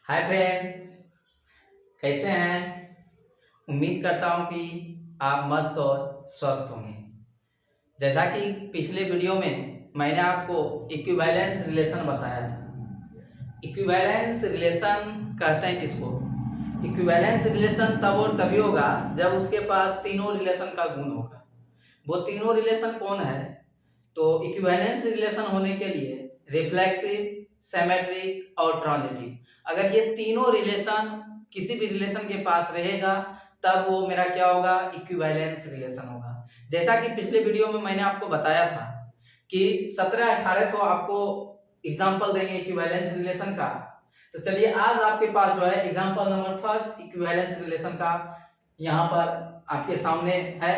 Hi friend, कैसे हैं। उम्मीद करता हूं कि आप मस्त और स्वस्थ होंगे। जैसा कि पिछले वीडियो में मैंने आपको इक्विवेलेंस रिलेशन बताया था। इक्विवेलेंस रिलेशन कहते हैं किसको? इक्विवेलेंस रिलेशन तब और तभी होगा जब उसके पास तीनों रिलेशन का गुण होगा। वो तीनों रिलेशन कौन है? तो इक्विवेलेंस रिलेशन होने के लिए रिफ्लेक्सिव, सिमेट्रिक और ट्रांजिटिव, अगर ये तीनों रिलेशन किसी भी रिलेशन के पास रहेगा तब वो मेरा क्या होगा? इक्विवेलेंस रिलेशन होगा। जैसा कि पिछले वीडियो में मैंने आपको बताया था कि 17-18 तो आपको एग्जांपल देंगे इक्विवेलेंस रिलेशन का। तो चलिए आज आपके पास जो है example number first equivalence relation का यहाँ पर आपके सामने है।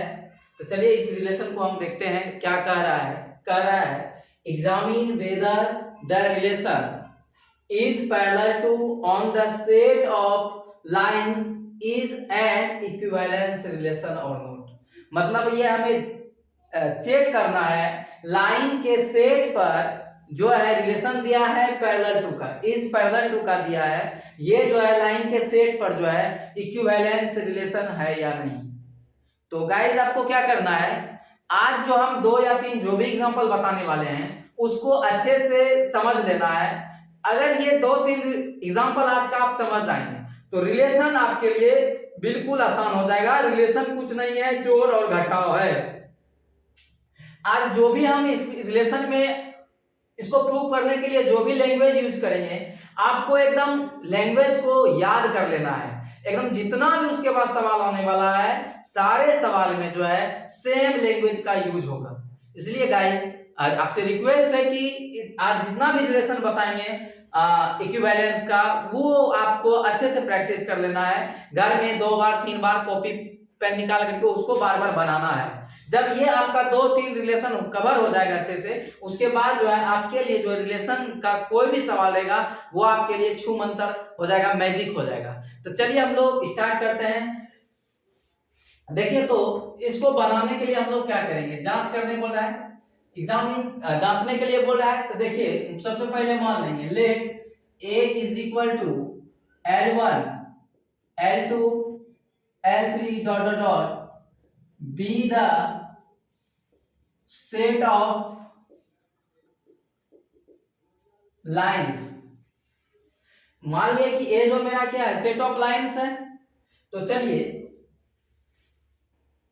तो चलिए इस रिलेशन को हम देखते हैं क्या कह रहा है। कह रहा है examine whether the relation is parallel to on the set of lines is an equivalence relation or not। मतलब ये हमें चेक करना है लाइन के सेट पर जो है रिलेशन दिया है पैरेलल टू का, इज पैरेलल टू का दिया है। ये जो है लाइन के सेट पर जो है इक्विवेलेंस रिलेशन है या नहीं। तो गाइज आपको क्या करना है, आज जो हम 2 या 3 जो भी एग्जांपल बताने वाले हैं उसको अच्छे से समझ लेना है। अगर ये 2-3 एग्जांपल आज का आप समझ जाएंगे तो रिलेशन आपके लिए बिल्कुल आसान हो जाएगा। रिलेशन कुछ नहीं है, जोड़ और घटाव है। आज जो भी हम इस रिलेशन में इसको प्रूव करने के लिए जो भी लैंग्वेज यूज करेंगे आपको एकदम लैंग्वेज को याद कर लेना है। एकदम जितना भी उसके बाद सवाल आने वाला है सारे सवाल में जो है सेम लैंग्वेज का यूज होगा। इसलिए गाइस आपसे रिक्वेस्ट है कि आज जितना भी रिलेशन बताएंगे इक्विवेलेंस का वो आपको अच्छे से प्रैक्टिस कर लेना है। घर में 2 बार 3 बार कॉपी पेन निकाल करके उसको बार बार बनाना है। जब ये आपका 2-3 रिलेशन कवर हो जाएगा अच्छे से, उसके बाद जो है आपके लिए जो रिलेशन का कोई भी सवाल रहेगा वो आपके लिए छू मंतर हो जाएगा, मैजिक हो जाएगा। तो चलिए हम लोग स्टार्ट करते हैं। देखिए तो इसको बनाने के लिए हम लोग क्या करेंगे, जांच करने बोल रहा है, एग्जामिन जांचने के लिए बोल रहा है। तो देखिए सबसे पहले मान लेंगे let a is equal to L1 L2 L3 dot dot dot be the set of lines। मान लिया कि ए जो मेरा क्या है, सेट ऑफ लाइंस है। तो चलिए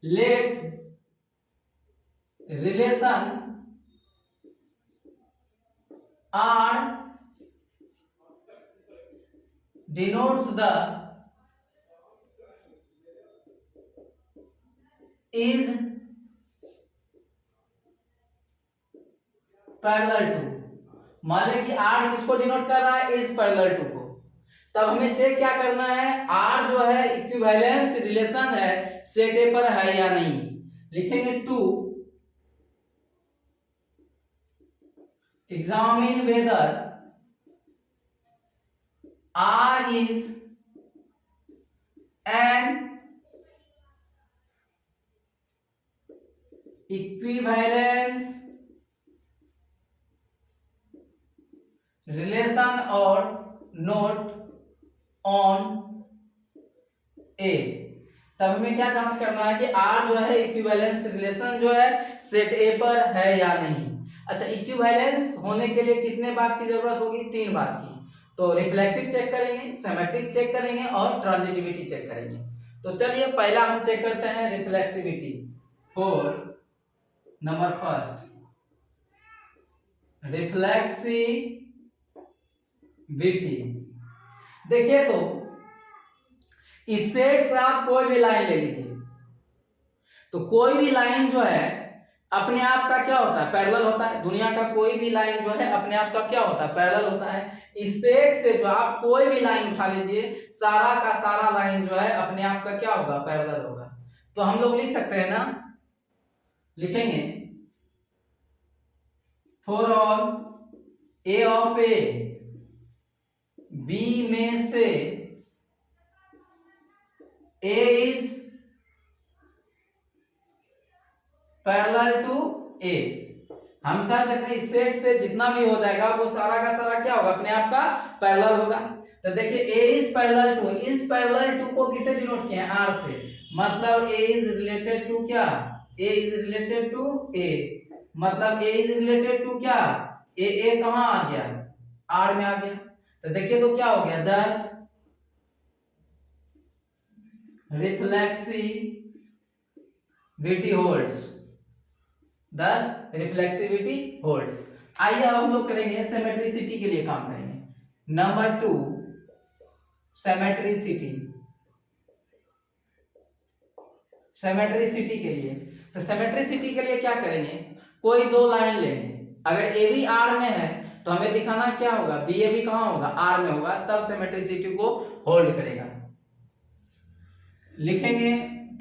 let relation R denotes the is parallel to. मान लें कि आर किसको डिनोट कर रहा है, इज पैरेलल टू को। तब हमें चेक क्या करना है, आर जो है इक्विवेलेंस रिलेशन है सेट ए पर है या नहीं। लिखेंगे to examine whether R is an equivalence relation और नोट ऑन ए। तब हमें क्या जांच करना है कि आर जो है इक्विवेलेंस रिलेशन जो है सेट ए पर है या नहीं। अच्छा, इक्विवेलेंस होने के लिए कितने बात की जरूरत होगी? 3 बात की। तो रिफ्लेक्सिव चेक करेंगे, सिमेट्रिक चेक करेंगे और ट्रांजिटिविटी चेक करेंगे। तो चलिए पहला हम चेक करते हैं reflexivity. For number first reflexivity. देखिए तो इस सेट से आप कोई भी लाइन ले लीजिए, तो कोई भी लाइन जो है अपने आप का क्या होता है, पैरेलल होता है। दुनिया का कोई भी लाइन जो है अपने आप का क्या होता है, पैरेलल होता है। इस सेट से जो आप कोई भी लाइन उठा लीजिए सारा का सारा लाइन जो है अपने आप का क्या होगा, पैरेलल होगा। तो हम लोग लिख सकते हैं ना, लिखेंगे for all A of A B में से A is parallel to A. हम कह सकते हैं इस सेट से जितना भी हो जाएगा वो सारा का सारा क्या होगा, अपने आप का पैरेलल होगा। तो देखिए a is parallel to, is parallel to को किसे डिनोट किया है, r से, मतलब a इज रिलेटेड टू क्या, a is related to a, मतलब a इज रिलेटेड टू क्या, a कहां आ गया, r में आ गया। तो देखिए तो क्या हो गया, 10 रिफ्लेक्सिविटी होल्ड्स, 10 रिफ्लेक्सिविटी होल्ड्स। आइए अब हम लोग करेंगे सिमेट्रिसिटी के लिए काम करेंगे। नंबर 2 सिमेट्रिसिटी, सिमेट्रिसिटी के लिए, तो सिमेट्रिसिटी के लिए क्या करेंगे, कोई दो लाइन लेंगे, अगर ए बी आर में है तो हमें दिखाना क्या होगा, बी ए बी कहां होगा, आर में होगा, तब सिमेट्रिसिटी को होल्ड करेगा। लिखेंगे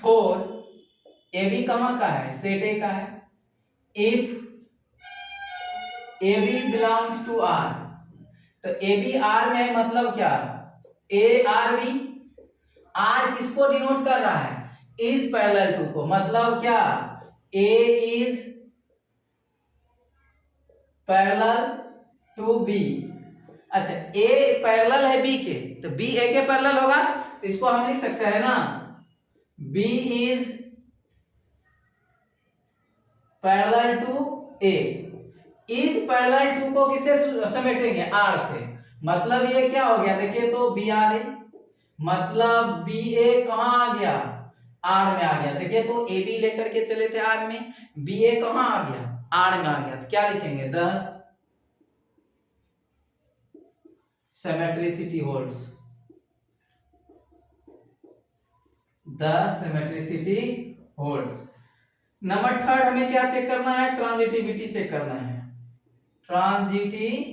फॉर ए बी कहां का है, सेट ए का है, if A B belongs to R, तो ए बी आर में है मतलब क्या, ए आर बी, आर किसको डिनोट कर रहा है, इज पैरेलल टू को, मतलब क्या, A is parallel to B. अच्छा ए पैरेलल है बी के, तो बी ए के पैरेलल होगा, तो इसको हम लिख सकते हैं ना, B is parallel to A, is parallel to को किससे समेटेंगे, आर से, मतलब ये क्या हो गया, देखिए तो बी आर ए, मतलब बी ए कहां आ गया, आर में आ गया। देखिए तो ए बी लेकर के चले थे आर में, बी ए कहां आ गया, आर में आ गया, तो क्या लिखेंगे, 10 symmetricity holds, 10 symmetricity holds. Number 3 हमें क्या चेक करना है, ट्रांजिटिविटी चेक करना है, ट्रांजिटिविटी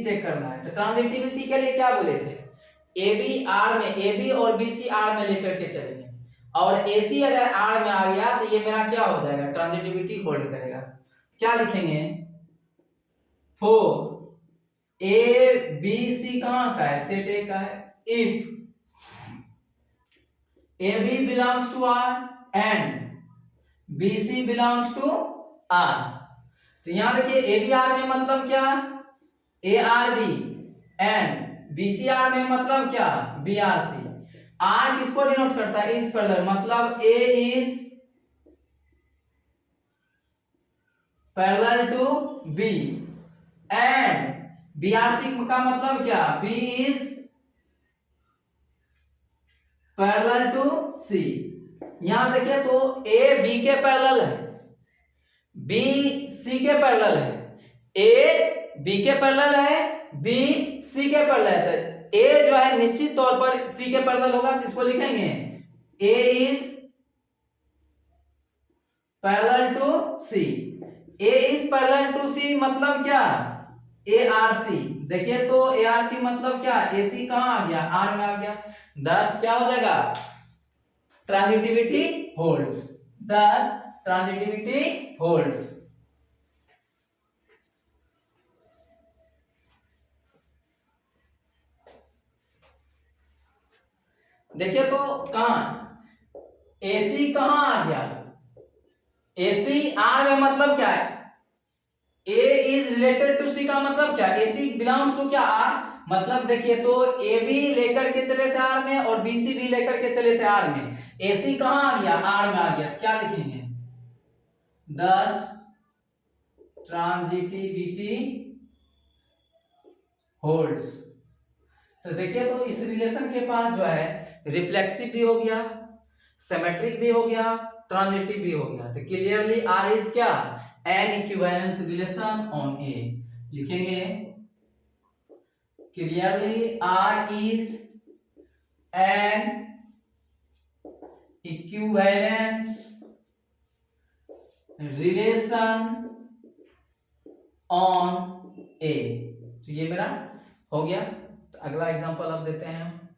चेक करना है। तो ट्रांजिटिविटी के लिए क्या बोले थे, ए बी आर में, ए बी और बी सी आर में लेकर के चलेंगे, और ए सी अगर आर में आ गया तो ये मेरा क्या हो जाएगा, ट्रांजिटिविटी होल्ड करेगा। क्या लिखेंगे, फोर ए बी सी कहां का है, सेट ए का है, if A B belongs to R and B C belongs to R. तो यहां देखिए ए बी आर में मतलब क्या, A R B, and B C R में मतलब क्या, बी आर सी। आर किसको डिनोट करता है, इज पैरेलल, मतलब A is parallel to B, and B R C का मतलब क्या, B is parallel to C. यहां देखिए तो ए बी के पैरेलल है, बी सी के पैरेलल है, ए बी के पैरेलल है, बी सी के पैरेलल है, तो ए जो है निश्चित तौर पर सी के पैरेलल होगा, किसको लिखेंगे, A is parallel to C, A is parallel to C मतलब क्या, ए आर सी। देखिए तो ए आर सी मतलब क्या, ए सी कहां आ गया, आर में आ गया, 10 क्या हो जाएगा, ट्रांजिटिविटी होल्ड्स, 10 ट्रांजिटिविटी होल्ड्स। देखिए तो कहां, एसी कहां आ गया, एसी आर में मतलब क्या है, ए इज रिलेटेड टू सी का मतलब क्या, ए सी बिलोंग्स टू क्या, आर, मतलब देखिए तो ए बी लेकर के चले थे आर में और बी सी भी लेकर के चले थे आर में, ए सी कहां आ गया, आर में आ गया, तो क्या लिखेंगे, 10 ट्रांजिटिविटी होल्ड्स। तो देखिए तो इस रिलेशन के पास जो है रिफ्लेक्सिव भी हो गया, सिमेट्रिक भी हो गया, ट्रांजिटिव भी हो गया, तो क्लियरली आर इज क्या, an equivalence relation on A. लिखेंगे clearly R is an equivalence relation on A. तो ये मेरा हो गया। तो अगला एग्जांपल अब देते हैं।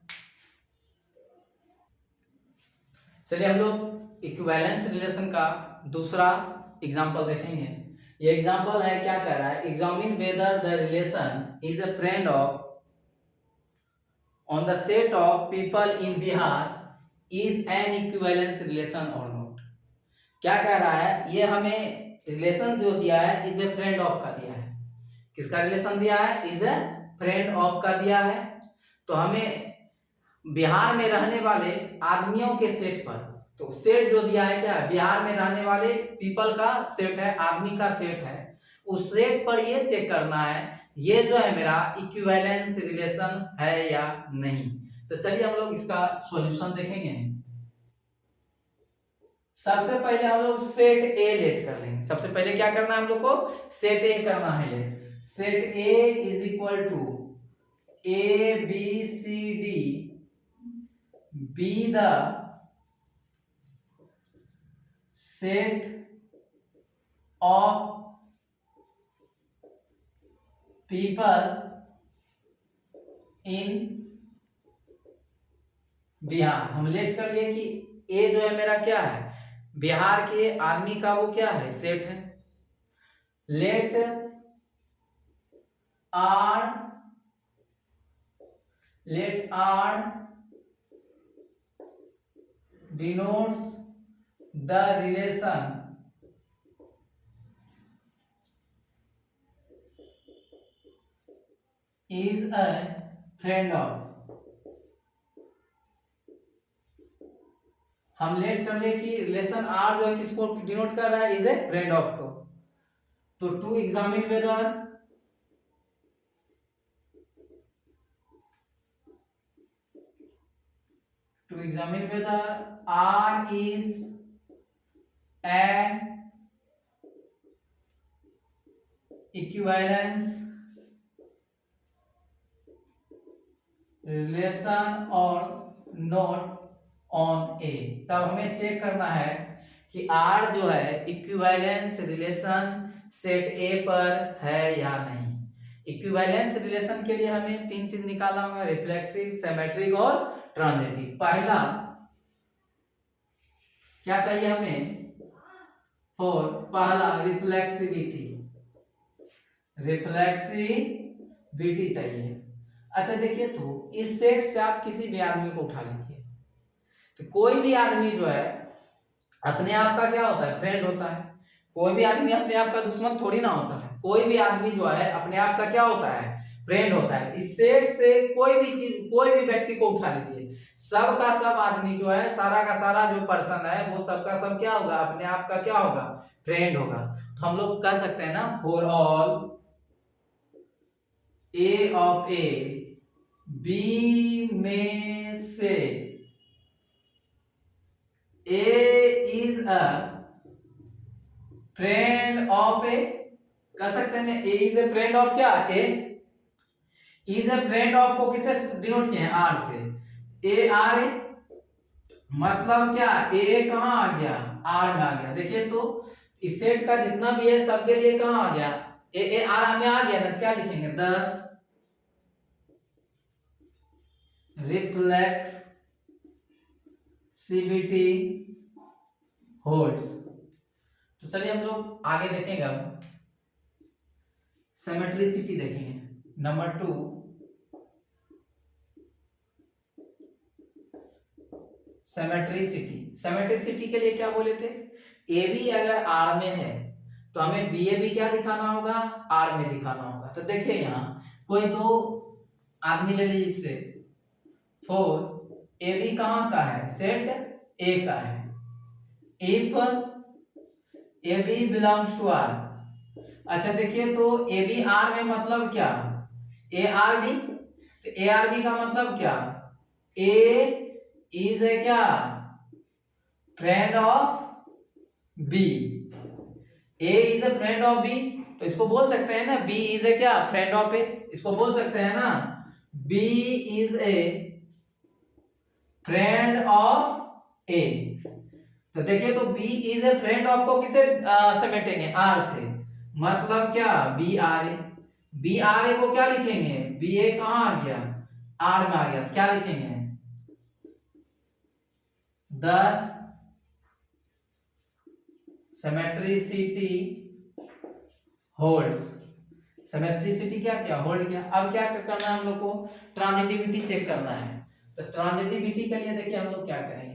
चलिए हम लोग इक्विवेलेंस रिलेशन का दूसरा एग्जांपल देखेंगे। ये एग्जांपल है, क्या कह रहा है, examine whether the relation is a friend of on the set of people in Bihar is an equivalence relation और नॉट। क्या कह रहा है, ये हमें रिलेशन जो दिया है इज ए फ्रेंड ऑफ का दिया है। किसका रिलेशन दिया है? इज ए फ्रेंड ऑफ का दिया है। तो हमें बिहार में रहने वाले आदमियों के सेट पर, तो सेट जो दिया है क्या है? बिहार में रहने वाले पीपल का सेट है, आदमी का सेट है। उस सेट पर ये चेक करना है ये जो है मेरा इक्विवेलेंस रिलेशन है या नहीं। तो चलिए हम लोग इसका सॉल्यूशन देखेंगे। सबसे पहले हम लोग सेट ए लेट कर लेंगे। सबसे पहले क्या करना है हम लोग को? सेट ए करना है let. Set A is equal to A B C D be the set of people in Bihar. हम लेट कर लिए कि ए जो है मेरा क्या है? बिहार के आदमी का वो क्या है? सेट है। Let R denotes the relation is a friend of। हम लेट कर ले कि रिलेशन आर जो है किसको डिनोट कर रहा है? इज ए फ्रेंड ऑफ को। तो to examine whether R is an equivalence relation or not on A। तब हमें चेक करना है कि R जो है इक्विवेलेंस रिलेशन सेट A पर है या नहीं। इक्विवेलेंस रिलेशन के लिए हमें तीन चीज निकालना होगा, रिफ्लेक्सिव, सिमेट्रिक और ट्रांजिटिव। पहला क्या चाहिए हमें? पहला रिफ्लेक्सिविटी चाहिए। अच्छा देखिए, तो इस सेट से आप किसी भी आदमी को उठा लीजिए, तो कोई भी आदमी जो है अपने आप का क्या होता है? फ्रेंड होता है। कोई भी आदमी अपने आप का दुश्मन थोड़ी ना होता है। कोई भी आदमी जो है अपने आप का क्या होता है? फ्रेंड होता है। इस सेट से कोई भी चीज, कोई भी व्यक्ति को उठा लीजिए, सब का सब आदमी जो है, सारा का सारा जो पर्सन है, वो सब का सब क्या होगा? अपने आप का क्या होगा? फ्रेंड होगा। तो हम लोग कह सकते हैं ना, for all A of A B में से A is a friend of A. कह सकते हैं A is a friend of क्या? A is a friend of को किससे डिनोट किया है? आर से। ए आर ए मतलब क्या? ए कहां आ गया? आर में आ गया। देखिए तो इस सेट का जितना भी है सबके लिए कहां आ गया? ए आर में आ गया ना। क्या लिखेंगे? 10 रिफ्लेक्स सीबीटी होल्ड्स। तो चलिए हम लोग आगे देखेंगे। अब सिमेट्रिसिटी देखेंगे। नंबर 2, सिमेट्रिसिटी के लिए क्या बोले थे? ए बी अगर आर में है तो हमें बी ए भी क्या दिखाना होगा? आर में दिखाना होगा। तो देखिए यहाँ कोई दो आदमी ले लीजिए इससे। 4 ए बी कहाँ का है? सेट ए का है। If A B belongs to R. अच्छा देखिए, तो ए बी आर में मतलब क्या? A R B. तो ए आर बी का मतलब क्या? ए इज ए क्या? Friend of B. A is a friend of B, तो इसको बोल सकते हैं ना बी इज ए क्या? Friend of A. इसको बोल सकते हैं ना B is a friend of A. तो देखिए, तो B is a friend of को किसे समेटेंगे? आर से। मतलब क्या? B R A. B R A को क्या लिखेंगे? बी ए कहां आ गया? आर में आ गया। तो क्या लिखेंगे? 10 सिमेट्रिसिटी होल्ड्स। सिमेट्रिसिटी क्या क्या? होल्ड किया। अब क्या करना है हम लोग को? ट्रांजिटिविटी चेक करना है। तो ट्रांजिटिविटी के लिए देखिए हम लोग क्या करेंगे।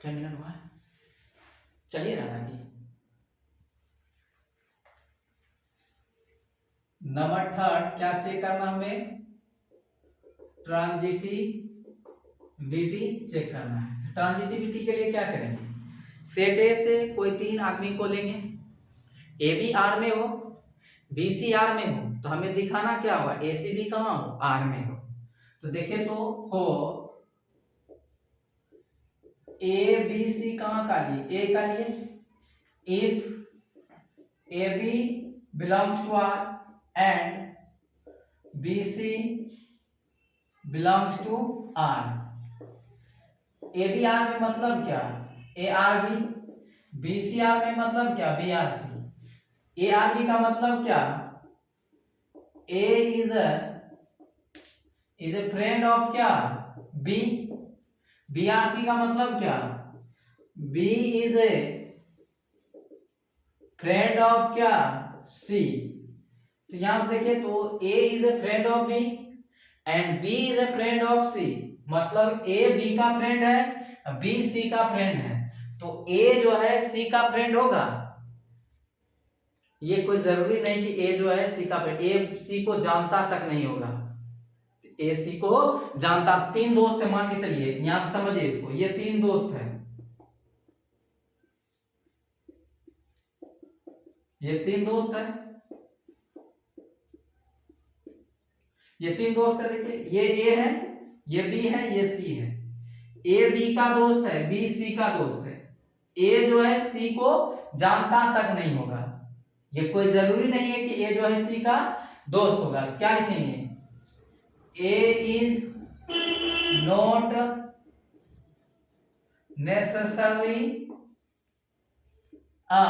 क्या मिनट हुआ? चलिए राधा जी। नंबर थर्ड क्या चेक करना हमें? ट्रांजिटिविटी चेक करना है। ट्रांजिटिविटी के लिए क्या करेंगे? सेट ए से कोई तीन आदमी को लेंगे, ए बी आर में हो, बी सी आर में हो, तो हमें दिखाना क्या होगा? ए सी बी कहाँ हो? आर में हो। तो देखें तो हो ए बी सी कहाँ का लिए? ए का लिए if A B belongs to R and B C belongs to R. A B R में मतलब क्या? A R B. B C R में मतलब क्या? B R C. A R B का मतलब क्या? A is a friend of क्या? बी। बी आर सी का मतलब क्या? B is a friend of क्या? सी। तो यहां से देखिए तो A is a friend of B and B is a friend of C, मतलब ए बी का फ्रेंड है, बी सी का फ्रेंड है, तो ए जो है सी का फ्रेंड होगा। ये कोई जरूरी नहीं कि ए जो है सी का फ्रेंड, ए सी को जानता तक नहीं होगा। ए सी को जानता, तीन दोस्त है मान के चलिए, यहां पे समझिए इसको, ये तीन दोस्त है, ये तीन दोस्त है, ये तीन दोस्त है। देखिए ये ए है, ये बी है, ये सी है। ए बी का दोस्त है, बी सी का दोस्त है। ए जो है सी को जानता तक नहीं होगा। ये कोई जरूरी नहीं है कि ए जो है सी का दोस्त होगा। तो क्या लिखेंगे? A is not necessarily a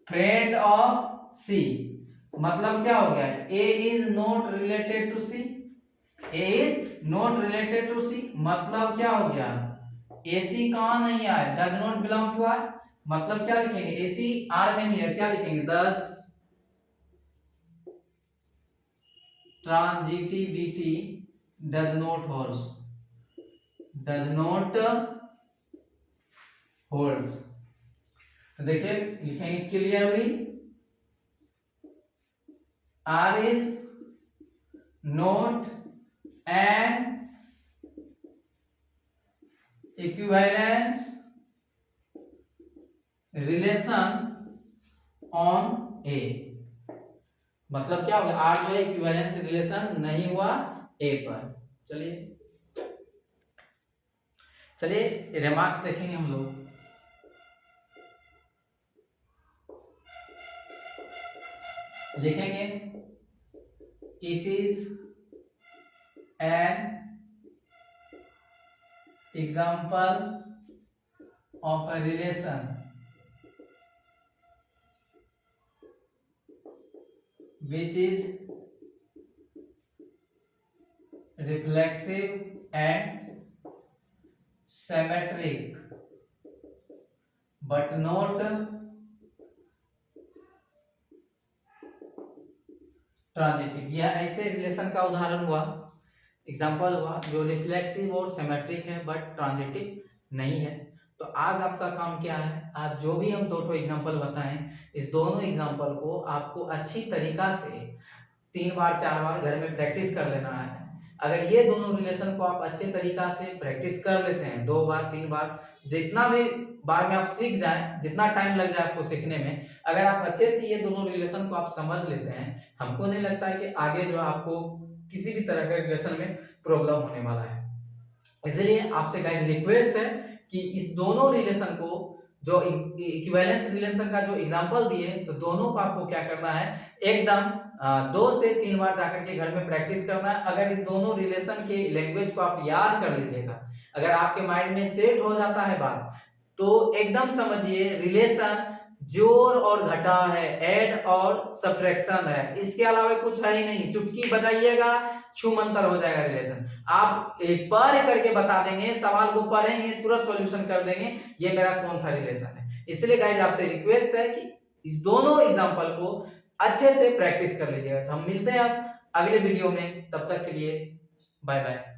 friend of C. मतलब क्या हो गया? A is not related to C. A is not related to C मतलब क्या हो गया? ए सी कहां नहीं आए? Does not belong to R. मतलब क्या लिखेंगे? ए सी आर में नहीं है, क्या लिखेंगे? Thus transitivity does not holds, does not holds. तो देखिए लिखेंगे clearly R is not an equivalence relation on A. मतलब क्या होगा? आर जो है इक्विवेलेंस रिलेशन नहीं हुआ ए पर। चलिए रिमार्क्स देखेंगे हम लोग। लिखेंगे it is an example of a relation which is reflexive and symmetric but not transitive. यह ऐसे रिलेशन का उदाहरण हुआ, एग्जाम्पल हुआ जो रिफ्लेक्सिव और सिमेट्रिक है बट ट्रांजिटिव नहीं है। तो आज आपका काम क्या है? आज जो भी हम दो एग्जाम्पल बताएं, इस दोनों एग्जाम्पल को आपको अच्छी तरीका से 3 बार 4 बार घर में प्रैक्टिस कर लेना है। अगर ये दोनों रिलेशन को आप अच्छे तरीका से प्रैक्टिस कर लेते हैं 2 बार 3 बार, जितना भी बार में आप सीख जाएं, जितना टाइम लग जाए आपको सीखने में, अगर आप अच्छे से ये दोनों रिलेशन को आप समझ लेते हैं, हमको नहीं लगता है कि आगे जो आपको किसी भी तरह के रिलेशन में प्रॉब्लम होने वाला है। इसलिए आपसे गाइस रिक्वेस्ट है कि इस दोनों रिलेशन को, जो इक्विवेलेंस रिलेशन का जो एग्जांपल दिए, तो दोनों को आपको क्या करना है? एकदम 2 से 3 बार जाकर के घर में प्रैक्टिस करना है। अगर इस दोनों रिलेशन के लैंग्वेज को आप याद कर लीजिएगा, अगर आपके माइंड में सेट हो जाता है बात, तो एकदम समझिए रिलेशन जोड़ और घटाव है, ऐड और सब्ट्रैक्शन है, इसके अलावा कुछ है ही नहीं। चुटकी बजाइएगा, छूमंतर हो जाएगा रिलेशन। आप एक बार करके बता देंगे, सवाल को पढ़ेंगे, तुरंत सॉल्यूशन कर देंगे ये मेरा कौन सा रिलेशन है। इसलिए गाइस आपसे रिक्वेस्ट है कि इस दोनों एग्जांपल को अच्छे से प्रैक्टिस कर लीजिएगा। तो हम मिलते हैं अब अगले वीडियो में, तब तक के लिए बाय बाय।